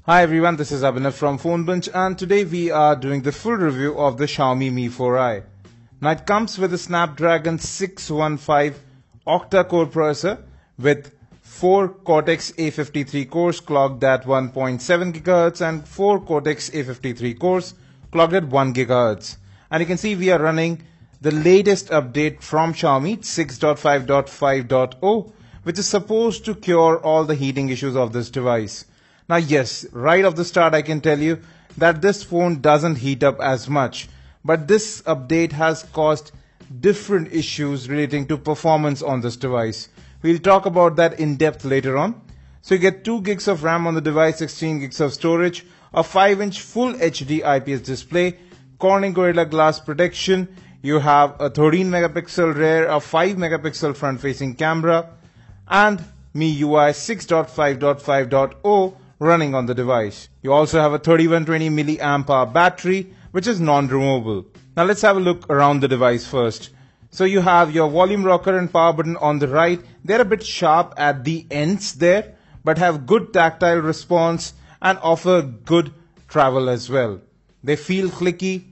Hi everyone, this is Abhinav from Phone Bunch, and today we are doing the full review of the Xiaomi Mi4i. Now it comes with a Snapdragon 615 octa-core processor with 4 Cortex-A53 cores clocked at 1.7 GHz and 4 Cortex-A53 cores clocked at 1 GHz. And you can see we are running the latest update from Xiaomi 6.5.5.0, which is supposed to cure all the heating issues of this device. Now yes, right off the start I can tell you that this phone doesn't heat up as much, but this update has caused different issues relating to performance on this device. We'll talk about that in depth later on. So you get 2 gigs of RAM on the device, 16 gigs of storage, a 5-inch full HD IPS display, Corning Gorilla Glass protection, you have a 13 megapixel rear, a 5 megapixel front facing camera, and MIUI 6.5.5.0 running on the device. You also have a 3120 mAh battery, which is non-removable. Now let's have a look around the device first. So you have your volume rocker and power button on the right. They're a bit sharp at the ends there, but have good tactile response and offer good travel as well. They feel clicky,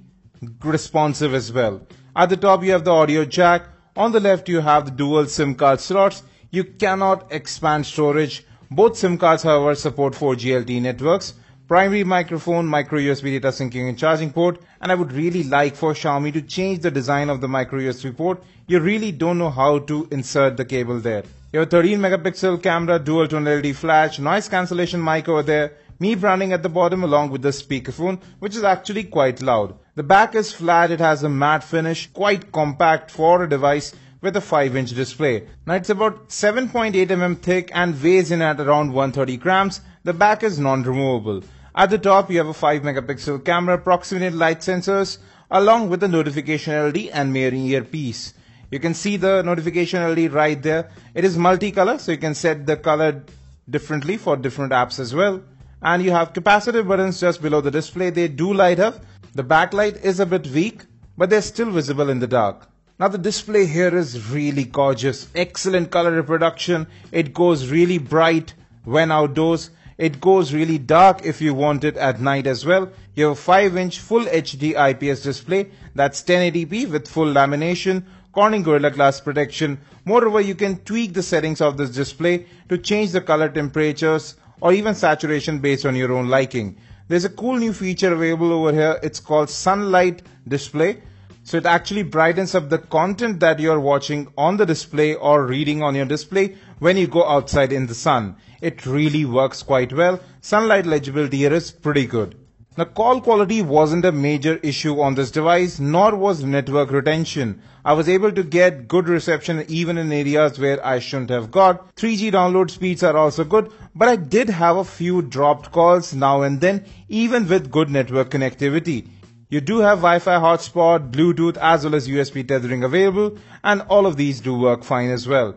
responsive as well. At the top you have the audio jack. On the left you have the dual SIM card slots. You cannot expand storage. Both SIM cards, however, support 4G LTE networks, primary microphone, micro USB data syncing and charging port, and I would really like for Xiaomi to change the design of the micro USB port. You really don't know how to insert the cable there. You have a 13 megapixel camera, dual tone LED flash, noise cancellation mic over there, Mi branding at the bottom along with the speakerphone, which is actually quite loud. The back is flat, it has a matte finish, quite compact for a device with a 5-inch display. Now it's about 7.8 mm thick and weighs in at around 130 grams. The back is non-removable. At the top you have a 5 megapixel camera, proximity light sensors along with the notification LED and mi4i earpiece. You can see the notification LED right there. It is multicolor, so you can set the color differently for different apps as well. And you have capacitive buttons just below the display. They do light up. The backlight is a bit weak, but they're still visible in the dark. Now the display here is really gorgeous, excellent color reproduction. It goes really bright when outdoors. It goes really dark if you want it at night as well. You have a 5-inch full HD IPS display that's 1080p with full lamination, Corning Gorilla Glass protection. Moreover, you can tweak the settings of this display to change the color temperatures or even saturation based on your own liking. There's a cool new feature available over here. It's called Sunlight Display. So it actually brightens up the content that you're watching on the display or reading on your display when you go outside in the sun. It really works quite well. Sunlight legibility here is pretty good. Now call quality wasn't a major issue on this device, nor was network retention. I was able to get good reception even in areas where I shouldn't have got. 3G download speeds are also good, but I did have a few dropped calls now and then, even with good network connectivity. You do have Wi-Fi hotspot, Bluetooth as well as USB tethering available, and all of these do work fine as well.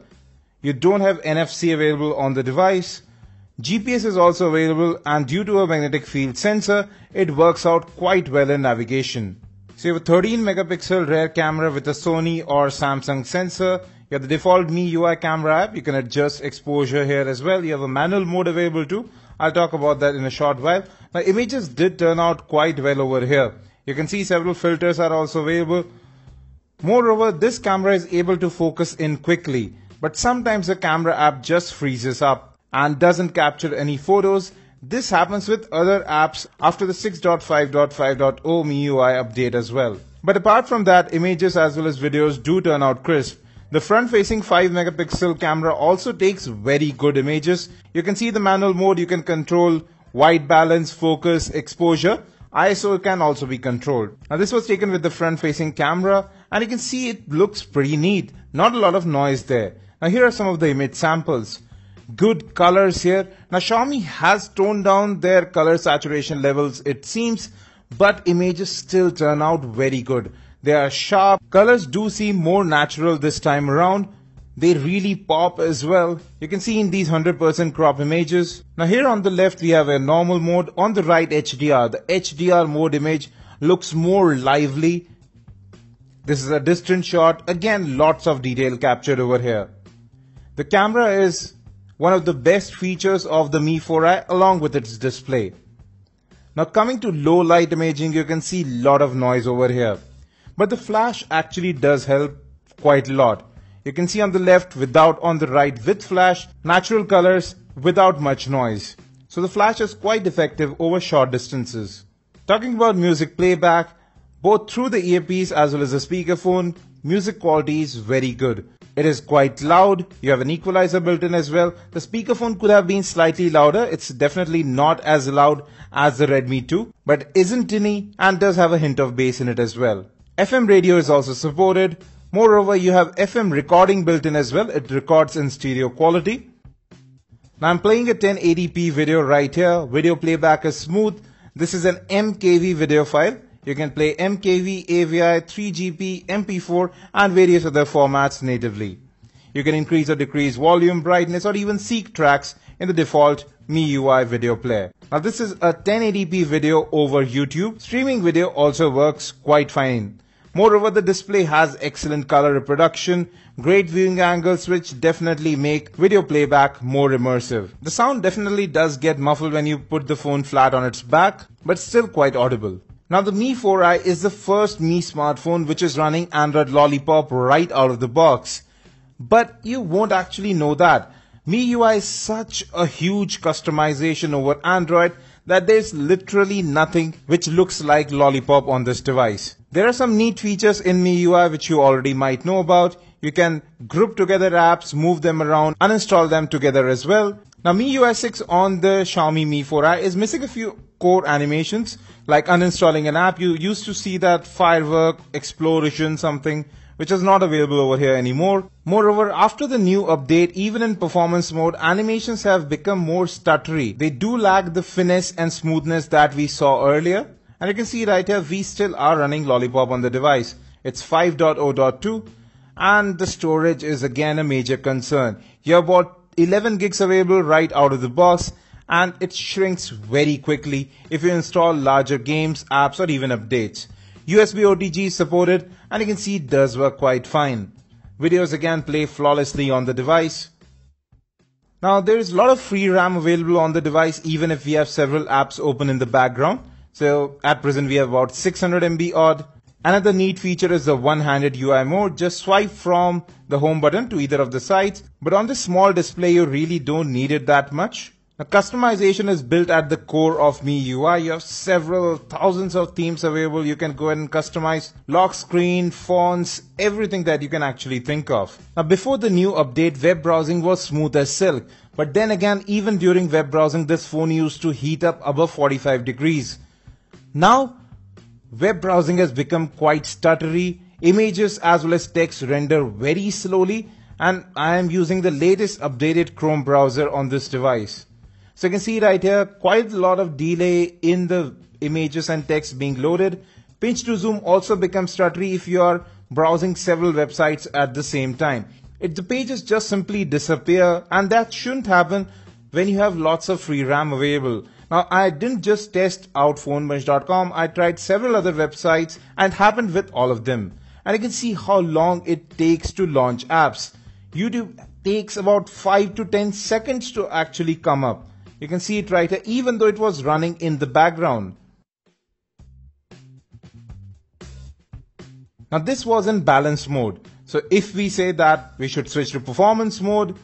You don't have NFC available on the device. GPS is also available, and due to a magnetic field sensor, it works out quite well in navigation. So you have a 13 megapixel rear camera with a Sony or Samsung sensor. You have the default MIUI camera app. You can adjust exposure here as well. You have a manual mode available too. I'll talk about that in a short while. Now images did turn out quite well over here. You can see several filters are also available. Moreover, this camera is able to focus in quickly, but sometimes the camera app just freezes up and doesn't capture any photos. This happens with other apps after the 6.5.5.0 MIUI update as well. But apart from that, images as well as videos do turn out crisp. The front-facing 5 megapixel camera also takes very good images. You can see the manual mode. You can control white balance, focus, exposure. ISO can also be controlled. Now this was taken with the front-facing camera, and you can see it looks pretty neat. Not a lot of noise there. Now here are some of the image samples. Good colors here. Now Xiaomi has toned down their color saturation levels, it seems, but images still turn out very good. They are sharp. Colors do seem more natural this time around. They really pop as well. You can see in these 100% crop images. Now here on the left we have a normal mode. On the right HDR. The HDR mode image looks more lively. This is a distant shot. Again, lots of detail captured over here. The camera is one of the best features of the Mi4i along with its display. Now coming to low light imaging, you can see a lot of noise over here. But the flash actually does help quite a lot. You can see on the left without, on the right with flash, natural colors without much noise. So the flash is quite effective over short distances. Talking about music playback, both through the earpiece as well as the speakerphone, music quality is very good. It is quite loud, you have an equalizer built in as well. The speakerphone could have been slightly louder, it's definitely not as loud as the Redmi 2, but isn't tinny and does have a hint of bass in it as well. FM radio is also supported. Moreover, you have FM recording built in as well, it records in stereo quality. Now I'm playing a 1080p video right here, video playback is smooth. This is an MKV video file. You can play MKV, AVI, 3GP, MP4 and various other formats natively. You can increase or decrease volume, brightness or even seek tracks in the default mi4i video player. Now this is a 1080p video over YouTube. Streaming video also works quite fine. Moreover, the display has excellent color reproduction, great viewing angles which definitely make video playback more immersive. The sound definitely does get muffled when you put the phone flat on its back, but still quite audible. Now the mi4i is the first Mi smartphone which is running Android Lollipop right out of the box. But you won't actually know that. MIUI is such a huge customization over Android that there's literally nothing which looks like Lollipop on this device. There are some neat features in MIUI which you already might know about. You can group together apps, move them around, uninstall them together as well. Now MIUI 6 on the Xiaomi Mi4i is missing a few core animations like uninstalling an app. You used to see that firework, explosion, something which is not available over here anymore. Moreover, after the new update, even in performance mode, animations have become more stuttery. They do lack the finesse and smoothness that we saw earlier. And you can see right here, we still are running Lollipop on the device. It's 5.0.2 and the storage is again a major concern. You have about 11 gigs available right out of the box and it shrinks very quickly if you install larger games, apps or even updates. USB OTG is supported and you can see it does work quite fine. Videos again play flawlessly on the device. Now there is a lot of free RAM available on the device even if we have several apps open in the background. So at present we have about 600 MB odd. Another neat feature is the one-handed UI mode. Just swipe from the home button to either of the sides. But on this small display you really don't need it that much. Now, customization is built at the core of MIUI. You have several thousands of themes available. You can go ahead and customize lock screen, fonts, everything that you can actually think of. Now before the new update, web browsing was smooth as silk. But then again, even during web browsing, this phone used to heat up above 45 degrees. Now, web browsing has become quite stuttery. Images as well as text render very slowly. And I am using the latest updated Chrome browser on this device. So you can see right here, quite a lot of delay in the images and text being loaded. Pinch to zoom also becomes stuttery if you are browsing several websites at the same time. The pages just simply disappear and that shouldn't happen when you have lots of free RAM available. Now I didn't just test out phonebench.com, I tried several other websites and happened with all of them. And you can see how long it takes to launch apps. YouTube takes about 5 to 10 seconds to actually come up. You can see it right here, even though it was running in the background. Now this was in balanced mode. So if we say that we should switch to performance mode,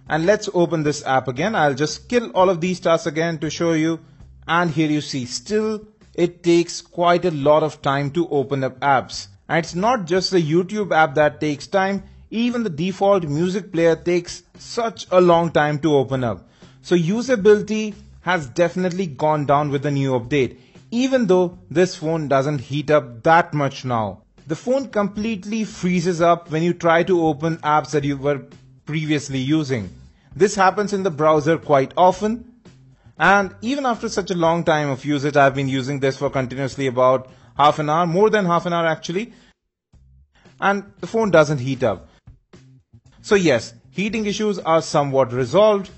and let's open this app again. I'll just kill all of these tasks again to show you. And here you see, still it takes quite a lot of time to open up apps. And it's not just the YouTube app that takes time. Even the default music player takes such a long time to open up. So usability has definitely gone down with the new update, even though this phone doesn't heat up that much now. The phone completely freezes up when you try to open apps that you were previously using. This happens in the browser quite often. And even after such a long time of usage, I've been using this for continuously about half an hour, more than half an hour actually. And the phone doesn't heat up. So yes, heating issues are somewhat resolved.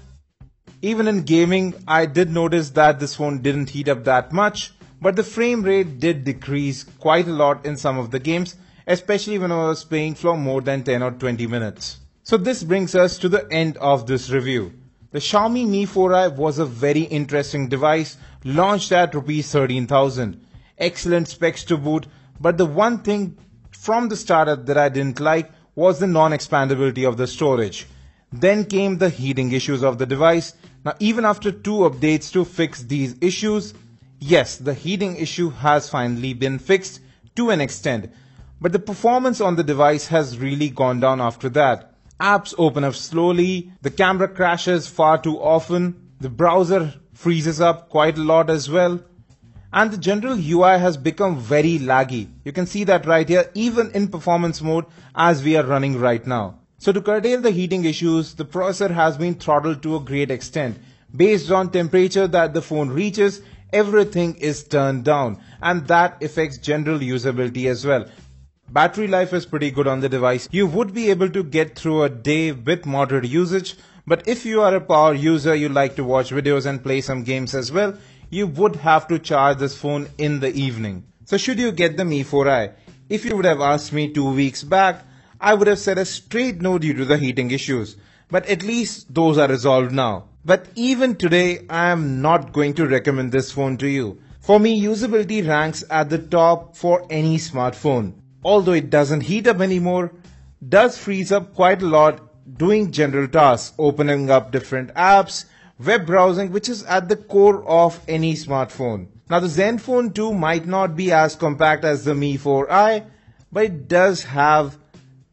Even in gaming, I did notice that this phone didn't heat up that much, but the frame rate did decrease quite a lot in some of the games, especially when I was playing for more than 10 or 20 minutes. So this brings us to the end of this review. The Xiaomi Mi 4i was a very interesting device launched at Rs 13,000. Excellent specs to boot, but the one thing from the startup that I didn't like was the non-expandability of the storage. Then came the heating issues of the device. Now even after 2 updates to fix these issues, yes, the heating issue has finally been fixed to an extent. But the performance on the device has really gone down after that. Apps open up slowly, the camera crashes far too often, the browser freezes up quite a lot as well, and the general UI has become very laggy. You can see that right here, even in performance mode as we are running right now. So to curtail the heating issues, the processor has been throttled to a great extent. Based on temperature that the phone reaches, everything is turned down, and that affects general usability as well. Battery life is pretty good on the device. You would be able to get through a day with moderate usage, but if you are a power user, you like to watch videos and play some games as well, you would have to charge this phone in the evening. So should you get the Mi 4i? If you would have asked me 2 weeks back, I would have said a straight no due to the heating issues. But at least those are resolved now. But even today, I am not going to recommend this phone to you. For me, usability ranks at the top for any smartphone. Although it doesn't heat up anymore, does freeze up quite a lot doing general tasks, opening up different apps, web browsing, which is at the core of any smartphone. Now the Zenfone 2 might not be as compact as the Mi 4i, but it does have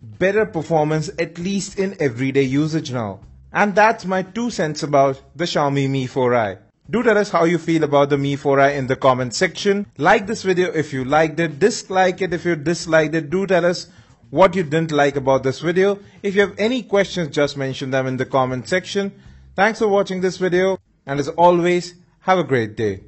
better performance, at least in everyday usage now. And that's my 2 cents about the Xiaomi Mi 4i. Do tell us how you feel about the Mi 4i in the comment section. Like this video if you liked it, dislike it if you disliked it. Do tell us what you didn't like about this video. If you have any questions, just mention them in the comment section. Thanks for watching this video, and as always, have a great day.